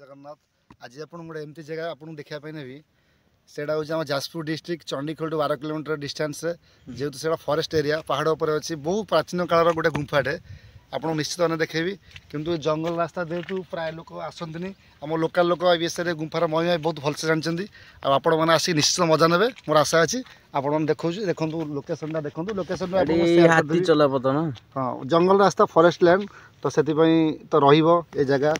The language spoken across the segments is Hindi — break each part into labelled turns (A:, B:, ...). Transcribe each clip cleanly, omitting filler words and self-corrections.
A: जगन्नाथ आज आप गोटे एमती जगह आपको देखा नेबी से हूँ Jajpur district Chandikhol 12 kilometre distance जेहेतु से फॉरेस्ट एरिया पहाड़ उपर अच्छी बहु प्राचीन कालर गोटे गुंफाटे आपको निश्चित भाव देखेबी किंतु जंगल रास्ता जेहेतु प्राय लोक आसती आम लोकल लोक विषय गुंफार महिमा बहुत भलसे जानते आपण मैंने आसिक निश्चित मजा ने मोर आशा अच्छी आपण देखो देखो लोकेशन देखो लोकेशन हाँ जंगल रास्ता फॉरेस्ट लैंड तो से तो रही जगह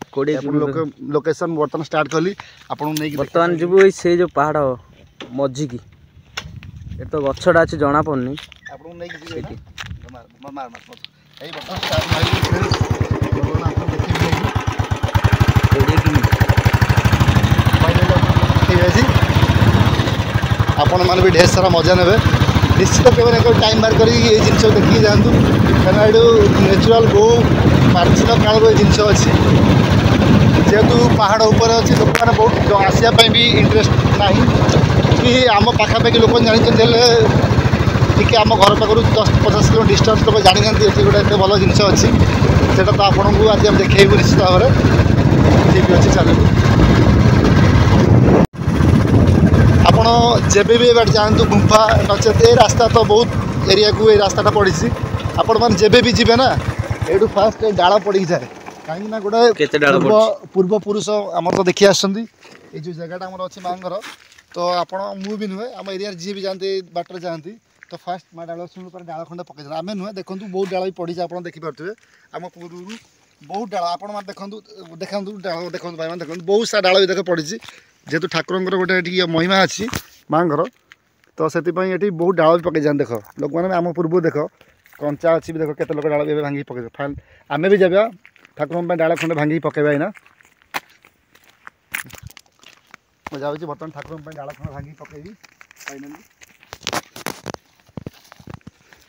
A: लोकेशन बर्तमान स्टार्ट कली आपको
B: बर्तमान जीव से जो पहाड़ मझी की ये तो गछटा अच्छे जना पड़नी
A: आपण मैंने भी ढेर सारा मजा ने निश्चित केवल टाइम बाहर कर जिन देखिए जातु कहीं नेचुराल बहु प्राचीन काल जिन अच्छी जेहेतु पहाड़ उपर अच्छी लोक मैंने बहुत आसापी भी इंटरेस्ट ना कि आम पाखापाखि लोक जानते टी आम घर पाखु 10-50 किलो डिस्टेंस लोग जानी ये गोटे एत भल जिन अच्छी से तो आपको आज हम देखू निश्चित भाव में ठीक अच्छे चलू आपण जब भी बाट जातु गुंफा नचेत ये रास्ता तो बहुत एरिया को ये रास्ता पड़ी आपण मैंने जब भी जी ना ये फास्ट डाल पड़ी जाए कहीं गोटे पूर्व पुरुष आम तो देखी आसती जो जगह आम अच्छी माँ घर तो आप भी नुहे आम एरिया जी भी जाते बाटर जाती तो फास्ट माँ डाल शुणी डाल खंडे पकई आम नुहे देखो बहुत डाल भी पड़ी आप देखिपे आम पूर्व बहुत डाल आप देखो देखा डाल देखो भाई देखो बहुत सारा डाल भी देख पड़ी जेहेतु ठाकुर गोटे महिमा अच्छी माँ घर तो से बहुत डाल भी पकई जाए देख लोक मैंने आम पूर्व देख कंचा अच्छी भी देख केते लोक डाल भी भांगी पकई फाइन आम भी जावा ठाकुर डाल खंडे भांगी पकईबा ना मुझे जाऊँगी बर्तमान ठाकुर डाल खंडे भांगी पकईबी फाइनाली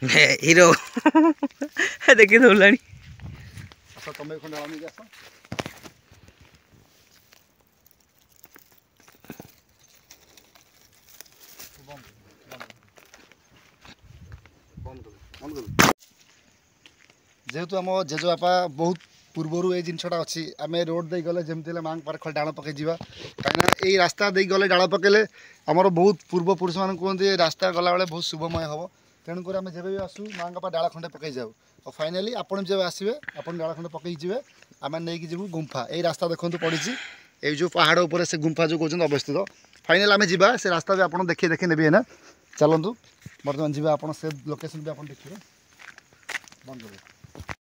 B: हीरो देखी दौला
A: तुम खंडे डाल नहीं आस जेहेतु आम जेजेबापा बहुत पूर्वर ये जिनटा अच्छी आम रोड दे गले जमी माँ पाखे डाल पकई जावा कहीं यही रास्ता दे गले डाल पकड़े आमर बहुत पूर्व पुरुष मान कहते रास्ता गला बेले बहुत शुभमय हम तेणुक आम जब भी आसू माँ का डाल खंडे पकई जाऊ और फाइनाली आप जब आसवे आप डाल खंडे पकई जी आम नहीं जीव गुंफा यही रास्ता देखो पड़ी ये जो पहाड़ उपर से गुंफा जो कहते अवस्थित फाइनाल आम जा से रास्ता भी आप देखिए देखिए नेबी है ना चलतु बर्तमान जी आप से लोकेशन भी आप देखिए बंद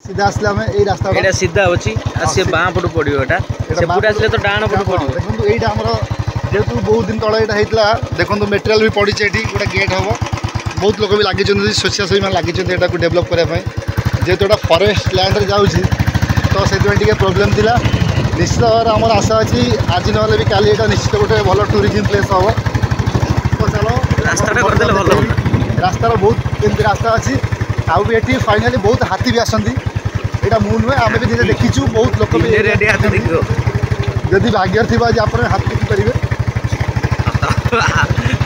A: सीधा आसले आम यही रास्ता
B: एटा सीधा अच्छी आसी बाँ पटू पड़ो एटा सेपटे आसले तो डाण पटू पड़ो
A: देखो यहीटा आमर जेहेतु बहुत दिन तले यहाँ होता देखो मेटेरियल भी पड़ी गोटे गेट हम बहुत लोग भी लगे स्वेच्छासेवी मैंने लगे को डेभलप करने जेहेतु एटा फॉरेस्ट लैंड रे जाऊँगी तो से प्रोब्लेम थिला निश्चित भाव आम आशा अच्छी आज ना भी काली यहाँ निश्चित गोटे भल टूरिज्म प्लेस हम तो चलो रास्तार बहुत केमती रास्ता अच्छी आउ भी ये फाइनाली बहुत हाथी भी आसती यहाँ मु नुहे आम भी निजे देखीचु बहुत लोग जदि भाग्य थी आज आप हाथ देखिपारे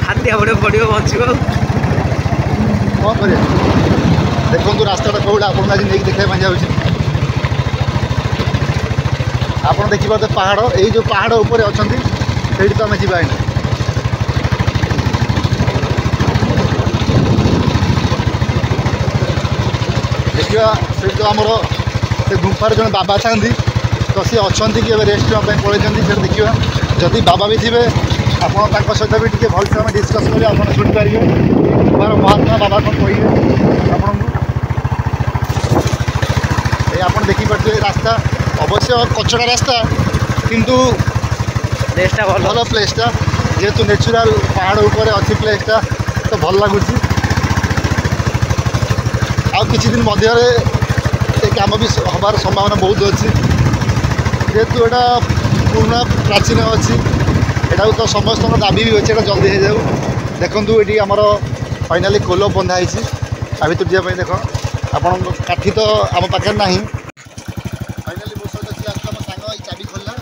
B: हाथी आपड़े पड़ो बचो
A: कौन कर देखो रास्ता कौटा आपको आज नहीं देखा जाऊँगी आप देखिए पहाड़ यही जो पहाड़ उपर अच्छा से तो आम जा देखा से तो आमर से गुंफार जो बाबा था तो सी अच्छा कि रेस्ट पलैंगे से देखा जदि बाबा भी थे आप सहित भी टे भलसे आम डिस्कस कर आप शुणिपारे महात्मा बाबा कौन कहे आप देखिपे रास्ता अवश्य कचड़ा रास्ता किंतु भल प्लेसटा जेहेतु नेचुराल पहाड़ उपर अच्छी प्लेसटा तो भल लगुच आ किसी दिन मध्य काम भी हबार संभावना बहुत अच्छी जेहेतु यहाँ पुराना प्राचीन अच्छी यहाँ तो समस्त दाबी भी अच्छे जल्दी हो जाऊ देखूँ ये आमर फाइनाली कोल बंधाई आ भर जावाई देख आप काठी तो आम पाखे ना फाइनाली मो सहित आम सांग चाबी खोलना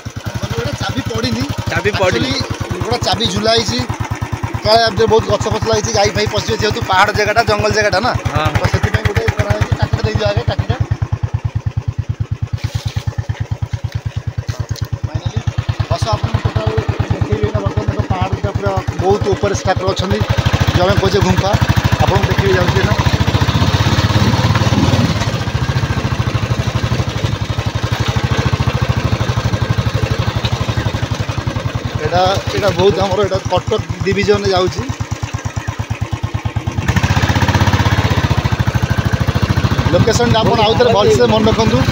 A: चाबी पड़ी
B: चाबी पड़ी
A: गोटा चाबी झुलाई काले बहुत गछ फछ लगी गाई फाई पशि जेहेतु पहाड़ जगह जंगल जगह ना तो से गोटे टाटा दे आगे टाटा फाइनाली बस आप देखिए बर्तमान पहाड़ पूरा बहुत ऊपर से ठाकुर अच्छा जो आम खोजे गुंफा आपको देखिए जाऊँगी ना एटा बहुत आमर एटा कटक डिविजन जाऊँगी लोकेशन आप आउ थे भलसे मन रखु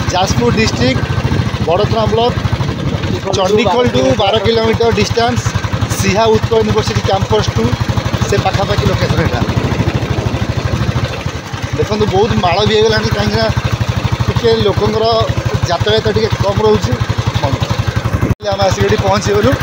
A: Jajpur district Badodara block Chandikhol to 12 kilometre distance सिहा उत्कल यूनिवर्सिटी कैंपस टू से पाखापाखि लोकेशन यहाँ देखो बहुत माड़ भी होगा कहीं लोकंर यातायात टे कम रोचे आम आसिक पहुँची गलु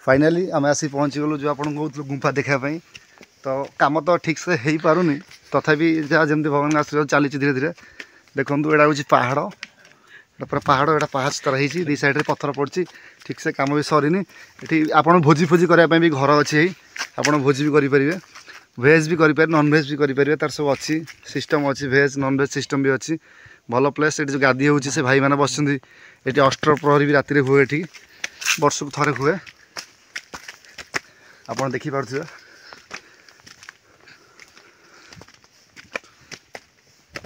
A: फाइनाली आम आसी पहुँची गलु जो आपको कहूँ गुंफा देखापी तो कम तो ठीक से हो पारुनी तथापि जहाँ जमी भगवान आशीर्वाद चली धीरे धीरे देखो यहाँ हूँ पहाड़ पूरा पहाड़ यहाँ पाहाच तरह होती दी साइड पत्थर पड़ी ठीक से कम भी सरीनी ये आप भोजी फोजी करने भी घर अच्छी आप भोजी भी करेंगे भेज भी करेंगे नॉन भेज भी करेंगे तार सब अच्छी सिस्टम अच्छी भेज नॉन भेज सिस्टम भी अच्छी भल प्लेस ये जो गादी होती से भाई मैंने बस ये अष्ट प्रहरी भी राति हुए ये वर्ष को थे हुए आप देखिपे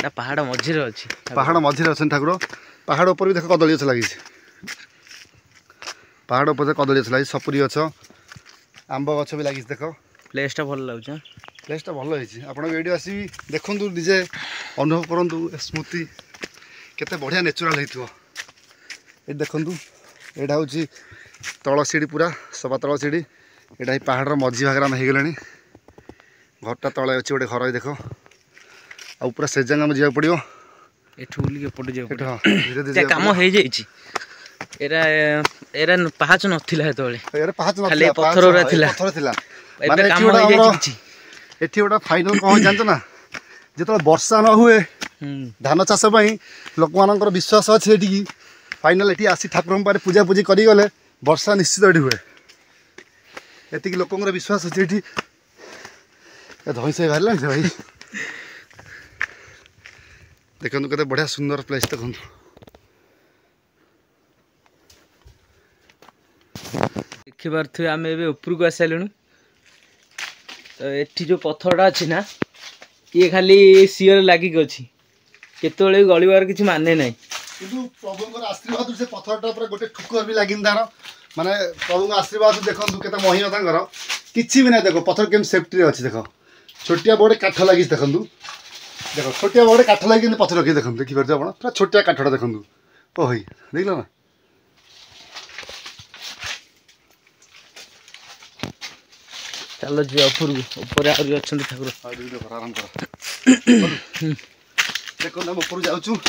B: पहाड़ मझे अच्छी
A: पहाड़ मझे अच्छे ठाकुर पहाड़ ऊपर भी देख कदली गछ लगी पहाड़ ऊपर कदली गछ लगी सपुरी गछ आंब गछ भी लगी देख
B: प्लेसटा भल लगे
A: प्लेसटा भल होती आप आसी देखु निजे अनुभव करूँ स्मृति केते बढ़िया नेचुराल हो ये देखु यहाँ हूँ तल सीढ़ी पूरा सभा तल सीढ़ी यहाँ पहाड़ मझी भाग आम हो गले घरटा तले अच्छे गोटे घर देख आ पूरा से जगह में जावाक पड़ो
B: धीरे काम हो पाहाच नाला
A: पत्थर एठी गोटा फाइनल कौन जानते ना जो वर्षा न हुए धान चाष लोक मान विश्वास अच्छे ये फाइनल ये आसी ठाकुर पाखे पूजा पूजी करगले वर्षा निश्चित ये हुए ये लोक विश्वास अच्छे ये धई सही बाहर भाई देखो केते बढ़िया सुंदर प्लेस देखो
B: देखिपे आम ए उपरको आस सारूँ तो ये जो पत्थरटा अच्छी ना ये खाली सीओर लगिक अच्छी केतवे गलिबार किसी माने ना
A: प्रभु आशीर्वाद से पत्थरटा पूरा गोटे ठुकर भी लगिन तार माने प्रभु आशीर्वाद देखो केते महिमा तांकर किछि भी ना देखो पत्थर केम सेफ्टी अच्छी देख छोटिया बड़े काठ लगी देखु देखो छोटिया बड़े काठ लगी पत्थर रखी देखो देखिए आप पूरा छोटिया काठटा देखो ओ भाई देख लो ना
B: चलो जी ऊपर अच्छा ठाकुर
A: आराम कर देखो ना ऊपर जाऊँ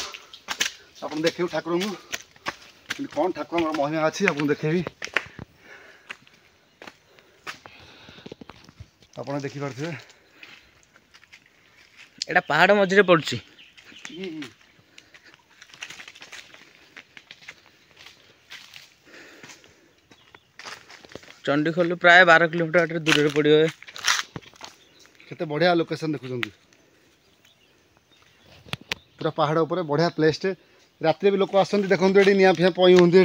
A: आप देखे ठाकुर को कौन ठाकुर महिमा अच्छी आप देखेबी आप देखिपे
B: एटा पहाड़ मझे पड़ी चंडीखोल प्राय 12 किलोमीटर दूर पड़ो
A: केते बढ़िया लोकेशन देखुं पूरा पहाड़ उपर बढ़िया प्लेसटे रात भी लोक आसते देखो ये निआ फिया पई हूँ ये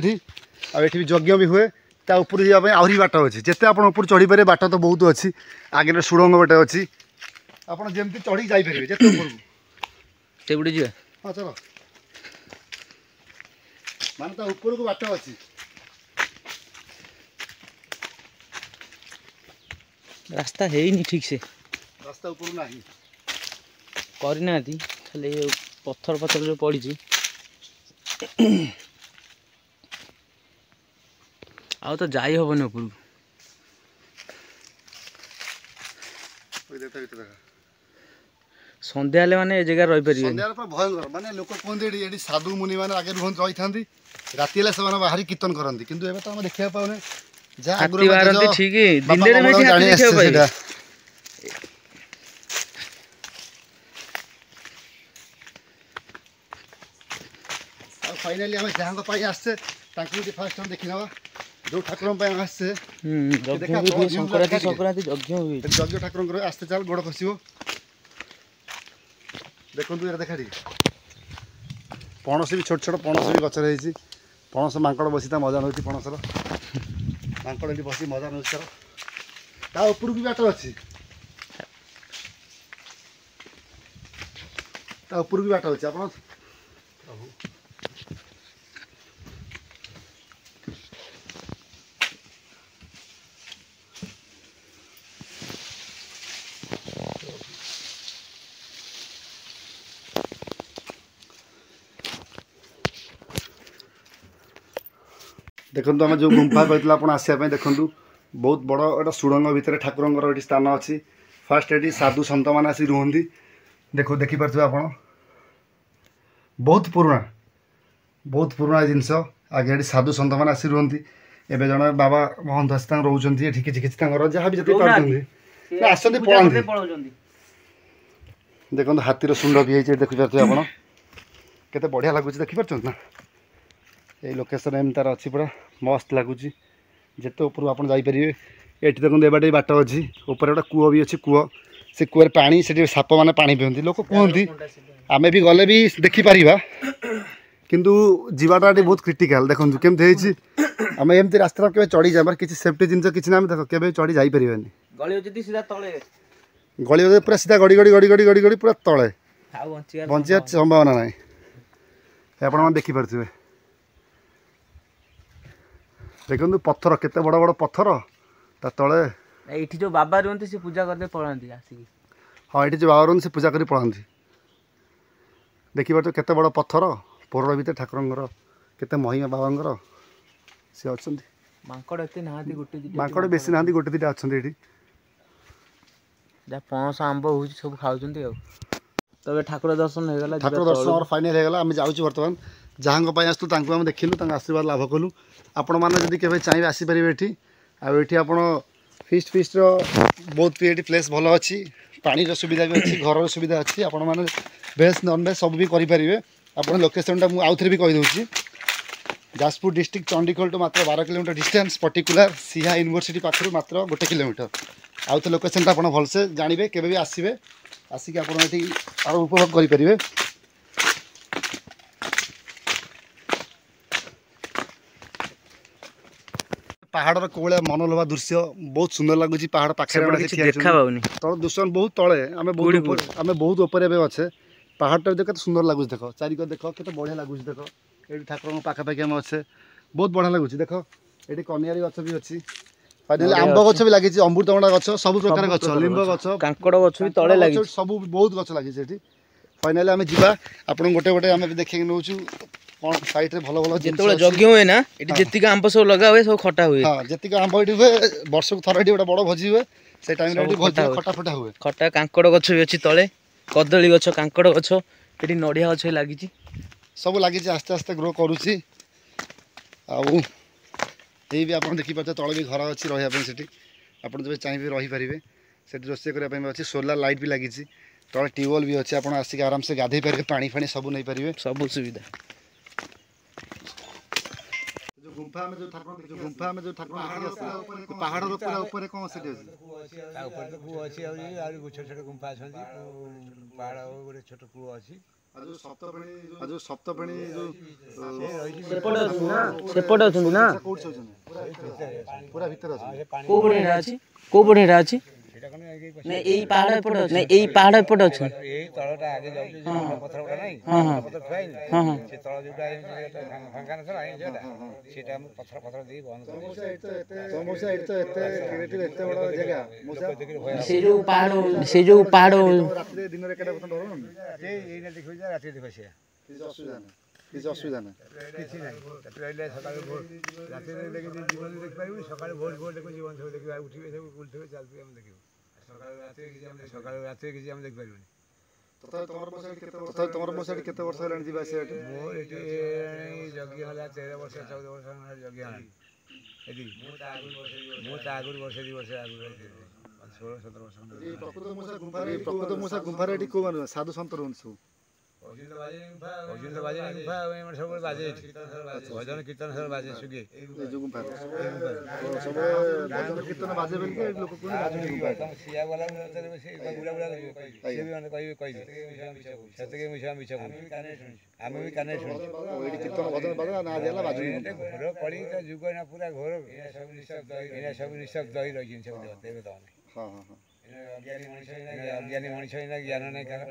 A: भी यज्ञ भी हुए ता ऊपर जावाई आहरी बाट अच्छी जिते आप ऊपर चढ़ी पारे बाट तो बहुत अच्छी आगे सुड़ंग गोटे अच्छी आप जमी चढ़ी जापर जिते ऊपर
B: जी
A: हाँ चलो माने ऊपर को बाट अच्छी
B: रास्ता है ही नहीं ठीक से
A: रास्ता ऊपर ना
B: करना खाली पत्थर पत्थर जो पड़ी आ तो जाई हबन ऊपर संध्या माने जगह रही पार
A: भयंकर माने लोक कहते साधु मुनि मैंने आगे रही था राति से बाहरी कीर्तन करती कि तो आम देखा पाने फाइनाली आम जहाँ आसचे फास्ट देखी ना जो ठाकुर आससे
B: संक्रांति संक्रांति यज्ञ हुए
A: यज्ञ ठाकुर आस्ते चाल गोड़ खसो देखु ये देखा पणस भी छोट छोट पणस भी गचर होती पणस मांकड़ बसी मजा नौ पणसर मांकड़ ये बस मजा नौ ता ऊपर भी बाट अच्छी ता ऊपर भी बाट अच्छे आप देखो आम जो गुंफा कहते आप आसपा देखूँ बहुत बड़ एटा सुड़ंग भितर ठाकुर ये स्थान अच्छी फास्ट ये साधु सत मैंने आसी रुहति देखो देखिपे आप बहुत पुराना जिनस आगे ये साधु सत मैंने आसी रुहति एवं जन बाबा महंत आसी रोच किसी किसी जहाँ भी जिते आस देखो हाथीर सुंड भी देखिपे आप केते बढ़िया लगुच देखिपार ना ये लोकेशन एम तार अच्छी पूरा मस्त लगुच जिते ऊपर आप जापरेंगे ये देखो एबाटे बाट अच्छी ऊपर गोटे कूह भी अच्छी कूह से कूह पानी से साप मैंने पा पीती लोक कहती आम भी गले भी देखिपर किंतु जीवाटा बहुत क्रिटिकाल देखो केमती आम एमती रास्ता के चढ़ी जाए किसी सेफ्टी जिन किसी ना देख के चढ़ी जापरि गली पूरा सीधा गड़ी गड़ी गड़ी गड़ी गड़ी गड़ी पूरा तले बंचार संभावना ना आप देखिपे देखो पत्थर केते बड़ बड़ पत्थर ता तले
B: एठी जो बाबा रुहंती से पूजा करते पळांती आसी
A: हाँ ये जो बाबा रुहंती से पूजा करी पळांती देखिपे केते बड़ पत्थर पोरड़ भितर ठाकुर केते महिमा बाबांगर सी अच्छा
B: मांकड़ एते नाहांती गोटे
A: मांकड़ बेसी ना गोटे दुटा अच्छा ये
B: जा पणस आंब हो सब खाउछंती आ तबे ठाकुर दर्शन हो गला
A: ठाकुर दर्शन और फाइनल हो गला आम जाउछु वर्तमान जहाँ आसतु आम देखिलु आशीर्वाद लाभ कलु आपण मैंने जब के चाहिए आसीपारे ये आठ फिस्ट फिस्ट बहुत ये प्लेस भल अच्छी पानी सुविधा भी अच्छी घर सुविधा अच्छी आपण मैंने भेज नन भेज सब भी करेंगे आप लोकेशन मुझे आउ थे भी कहीदे जाजपुर डिस्ट्रिक्ट चंडीखोल टू मात्र 12 किलोमीटर डिस्टेंस पर्टिकुलर सिहा यूनिवर्सिटी पाखर मात्र 1 किलोमीटर आउ थे लोकेशन आप भलसे जानवे केवे भी आसवे आसिक आप उपभोग करेंगे पहाड़ कोला मनोलोभा दृश्य बहुत सुंदर लगुच पहाड़ पाखे
B: देखा पाऊनी
A: तल दृश्य बहुत तले आम बहुत ऊपर अच्छे पहाड़टा देख सुंदर लगुच देख चारिक देख के बढ़िया लगुच देख ये ठाकुर पाखापाखि आम अच्छे बहुत बढ़िया लगुच देख ये कनियारी गच भी अच्छी आंब गच भी लगी अमृतभंडा गच सब प्रकार गच लिंब गच
B: कांकड़ गच भी तले लगी
A: सब बहुत गच लगी फाइनाली आम जा आप गोटे गोटे आम देखिए नौ कौन साइड रे भलो भलो
B: जेतोले यज्ञ हुए ना एटी जेतिक आंब सब लगा हुए सब खटा हुए
A: हां जेतिक आंब एटी हुए वर्ष को थरा एटी गोटे बड़ भोजी हुए से टाइम रे एटी भोजी खटा फटा हुए
B: खटा कांकड़ गछ भी अछि तळे कदली गछ कांकड़ गछ एटी नडिया गछ लागि छि
A: सब लागि छि आस्ते आस्ते ग्रो करूछि आउ एई भी आपण देखि पते तळे भी घर अछि रहिया पे सेठी आपण जबे चाहिबे रहि परिबे सेठी रोसे करिया पे अछि सोलर लाइट भी लागि छि तळे ट्यूबवेल भी अछि आपण आसी आराम से गाधै परिबे पानी फानी सब नै परिबे
B: सब सुविधा
A: गुंफा में जो ठाकुर पहाड़ रो पूरा ऊपर कौन से अछि
C: ता ऊपर तो कुआ अछि और छोट छोट गुंफा छथि पहाड़ गोटे छोट कुआ अछि
A: जो सप्तफेणी जो
B: सेपट अछि ना
A: पूरा भीतर अछि
B: को बढेरा अछि नै एई पहाड़ एपट अछि नै एई पहाड़ एपट अछि
C: एई तळटा आगे जाउछि पत्थर उडा नै पत्थर थुआइ से तळ जोटा फांका न थला जेटा सेटा हम पत्थर पत्थर देई बंद कर
A: समोसा एते क्रिएटिव एते बड़ा जगह
B: से जो पहाड़
A: रात रे दिन रे केटा डर न
C: जे एइना देखि जा रात देखि से
A: किसी असुविधा नहीं
C: किसी नहीं रहले सकाळ भोर रात रे देखि जीवन देख पाइबु सकाळ भोर भोर देखि जीवन सब देखि उठिबे सब उठिबे चलबे हम देखिबो सकाळ रात किसी हम देख पाइबु
A: तमर मोसाडी केते वर्ष हेलानी जीवा से
C: मोर एटी जगी होला 13 वर्ष 14 वर्ष हमरा जगी होला एटी मो ता आगुर वर्ष 2 वर्ष आगुर 16 17 वर्ष
A: प्रकृत मोसा गुंफा रे को मानु साधु संत रहन सब
C: ଅଜିତ ବାଜେ ଗୁମ୍ଫା ସବୁବେଳେ ବାଜେ ଏଠି ଭଜନ କୀର୍ତ୍ତନ ସବୁ ବାଜେ ସୁଗେ
A: ଏ ଯୋଉ ଗୁମ୍ଫା ସବୁବେଳେ ଭଜନ କୀର୍ତ୍ତନ ବାଜେ ବୋଲି ଲୋକ କୁହନ୍ତି ବାଜୁଣୀ ଗୁମ୍ଫା।
C: ସିଆ ବାଲା ବୁଲା ବୁଲା ସିଏ ବି ମାନେ କହିବେ ସେତିକି ମିଛ ଆମେ ବି କାନେ ଶୁଣିଛୁ
A: ଏଇଠି କୀର୍ତ୍ତନ ଭଜନ ବାଜେ ନା ଦିଆଲା ବାଜୁଣୀ ଗୁମ୍ଫା।
C: ଘୋର ପଡ଼ି ତା ଯୁଗ ନା ପୁରା ଘୋର ଏଇନା ସବୁ ନିଃଶବ୍ଦ ହେଇ ରହିଛନ୍ତି ସବୁ ଦେବେ ତମାନେ।
A: ହଁ ହଁ ହଁ
C: ଅଜ୍ଞାନୀ ମଣିଷ ଏଇନା ଜ୍ଞାନ ନାହିଁ କାହାର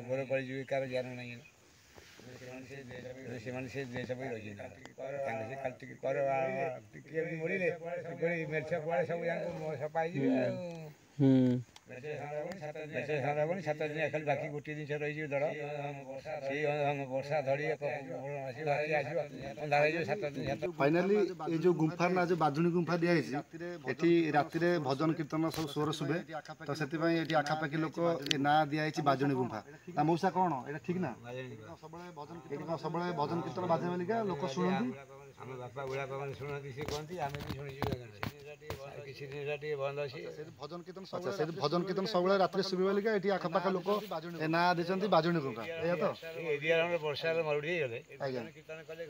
C: ଘୋର ପଡ଼ି ଯିବେ କାହାର ଜ୍ଞାନ ନାହିଁ ସେମାନେ ସେ ଦେଶ ପାଇଁ ରହିଛନ୍ତି ତାଙ୍କ ସେ ଖାଲି ଟିକେ କର ଟିକେ ବି ମରିଲେ ମେର୍ଛ କୁଆଡ଼େ ସବୁ ଯାଙ୍କୁ ସଫା ହେଇଯିବେ ଆଉ ହେବନି 7 ଦିନ ଖାଲି ବାକି ଗୋଟିଏ ଜିନିଷ ରହିଯିବ ଦଳ ସେଇ ବର୍ଷା ଧଡ଼ି ଆସିବ ଅନ୍ଧାର ହେଇଯିବ 7 ଦିନ।
A: ଫାଇନାଲି ଏ ଯୋଉ ଗୁମ୍ଫାର ନା ଯୋଉ ବାଜୁଣୀ ଗୁମ୍ଫା ଦିଆହେଇଛି ଏଠି ରାତିରେ ଭଜନ କୀର୍ତ୍ତନ ସବୁ ସ୍ୱର ଶୁଭେ ତ ସେଥିପାଇଁ ଏଠି ଆଖାପାଖି ଲୋକ ଏ ନାଁ ଦିଆହେଇଛି ବାଜୁଣୀ ଗୁମ୍ଫା। ନା ମଉସା କ'ଣ ଏଇଟା ଠିକ୍ ନା? ଏଠି କ'ଣ ସବୁବେଳେ ଭଜନ କୀର୍ତ୍ତନ ବାଜେ ବୋଲିକା ଲୋକ ଶୁଣନ୍ତି?
C: ଆମ ବାପା ବୁଢ଼ାପା ମାନେ ଶୁଣନ୍ତି ସେ କହନ୍ତି ଆମେ ବି ଶୁଣିଛୁ କିଛି ଜିନିଷ ଟିକେ ବନ୍ଦ ଅଛି
A: ଭଜନ କୀର୍ତ୍ତନ ସବୁବେଳେ ରାତିରେ ଶୁଭେ ବୋଲିକା ଏଠି ଆଖପାଖ ଲୋକ ଏ ନାଁ ଦେଇଛନ୍ତି ବାଜୁଣୀ ଗୁମ୍ଫା। ଏଇଆ ତ
C: ଏରିଆରେ ଆମର ବର୍ଷାରେ ମରୁଡ଼ି ହେଇଗଲେ
A: ଆଜ୍ଞା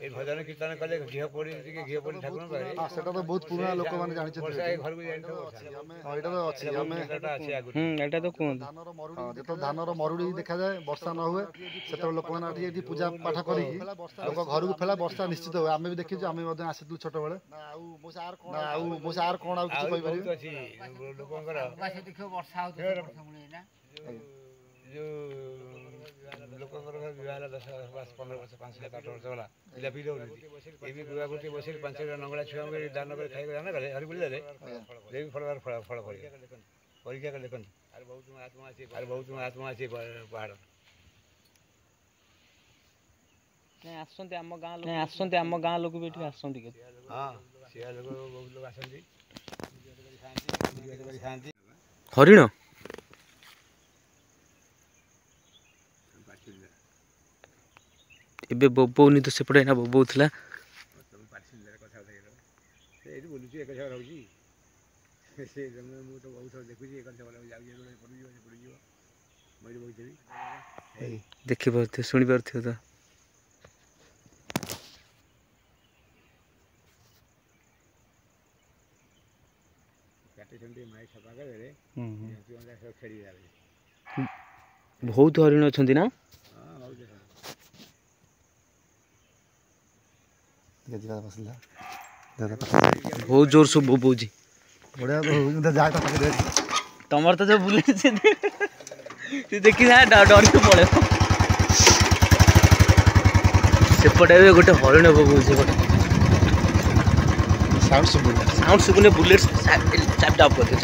C: ଏଇ ଭଜନ କୀର୍ତ୍ତନ କଲେ ଘିଅ ପୋଡ଼ି ଠାକୁର ପାଖରେ
A: ସେଟା ତ ବହୁତ ପୁରୁଣା ଲୋକମାନେ ଜାଣିଛନ୍ତି।
C: ବର୍ଷା ଏ ଘରକୁ ଯାଇଥିବ
A: ଏଇଟା ତ ଅଛି ଆମେ
C: ଅଛି ଆଗରୁ
B: ଏଇଟା ତ କୁହନ୍ତୁ
A: ଯେତେବେଳେ ଧାନର ମରୁଡ଼ି ଦେଖାଯାଏ ବର୍ଷା ନ ହୁଏ ସେତେବେଳେ ଲୋକମାନେ ଏଠି ପୂଜା ପାଠ କରିକି ଲୋକ ଘରକୁ ଫେଲା ବର୍ଷା ନିଶ୍ଚିତ ହୁଏ। ଆମେ ବି ଦେଖିଛୁ ଆମେ ମଧ୍ୟ ଆସିଥିଲୁ ଛୋଟବେଳେ। ଆଉ ମୋ ସାର୍ କ'ଣ ଆଉ କିଛି କହିପାରିବେ?
C: ଅଛି ଲୋକଙ୍କର ଯୋଉ ଲୋକଙ୍କର ବିବାହ ହେଲା 10 ବର୍ଷ 15 ବର୍ଷ 5 7 8 ବର୍ଷ ହେଲା ପିଲା ପିଲା ହଉଛନ୍ତି ଏ ବି ଗୁଆ ଗୋଟି ବସିକି 5 ଟା ନଙ୍ଗଳା ଛୁଆଙ୍କୁ ଦାନ କରି ଖାଇବାକୁ ଦାନ କଲେ ହରି ବୁଲି ଦେଲେ ଦେବି ଫଳ ପରୀକ୍ଷା କରି ଦେଖନ୍ତୁ ଆରେ ବହୁତ ଆତ୍ମା ଅଛି ପାହାଡ଼
B: ଆସନ୍ତି ଆମ ଗାଁ ଲୋକ ବି ଏଠି ଆସନ୍ତି କେତେ?
C: ହଁ ସିଆ ଲୋକ ବହୁତ ଲୋକ ଆସନ୍ତି ଖାଆନ୍ତି।
B: ହରିଣ ଏବେ ବୋବଉନି ତ ସେପଟେ ଏଇନା ବୋବଉଥିଲା।
C: ଏଇଠି ବୁଲୁଛି ଏକ ଜାଗା ରହୁଛି ସେ ମୁଁ ତ ବହୁତ ଥର ଦେଖୁଛି ଏକ ଜାଗା ଯାଉଛି ପଡ଼ିଯିବ ମୁଁ ଏଠି ବସିଥିବି
B: ଦେଖିପାରୁଥିବେ ଶୁଣିପାରୁଥିବେ ତ। ବହୁତ ହରିଣ ଅଛନ୍ତି ନା? ବହୁତ ଜୋର ସବୁ ବୋବଉଛି। ତମର ତ ଯୋଉ ବୁଲେ ଦେଖି ଡରିକି ପଳେଇବ। ସେପଟେ ଏବେ ଗୋଟେ ହରିଣ ବୋବଉଛି ସାଉଣ୍ଡ ଶୁଭୁନି ବୁଲେଟ୍ ଚାବିଟା ଅଫ୍ କରିଦିଅ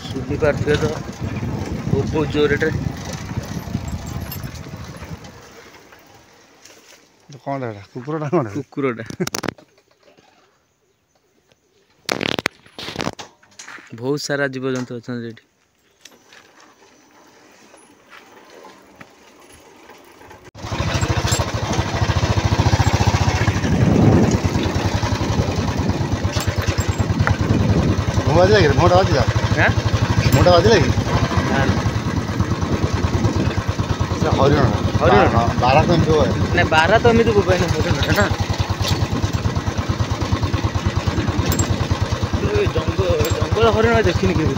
B: ଶୁଣି ପାରୁଥିବେ ତ ବହୁତ ଜୋରରେ
A: କ'ଣଟା କୁକୁରଟା
B: ବହୁତ ସାରା ଜୀବଜନ୍ତୁ ଅଛନ୍ତି ଏଠି।
A: ବାଜିଲା କି ମୋଟା ବାଜିଲା କି ହରିଣ ବାରା ତ ଏମିତି ହୁଏ
B: ନାଇଁ ବାରା ତ ଏମିତି ବୋବାଇନି ହରିଣଟା ନା ଜଙ୍ଗଲ ହରିଣ ଦେଖିନି କେବେ।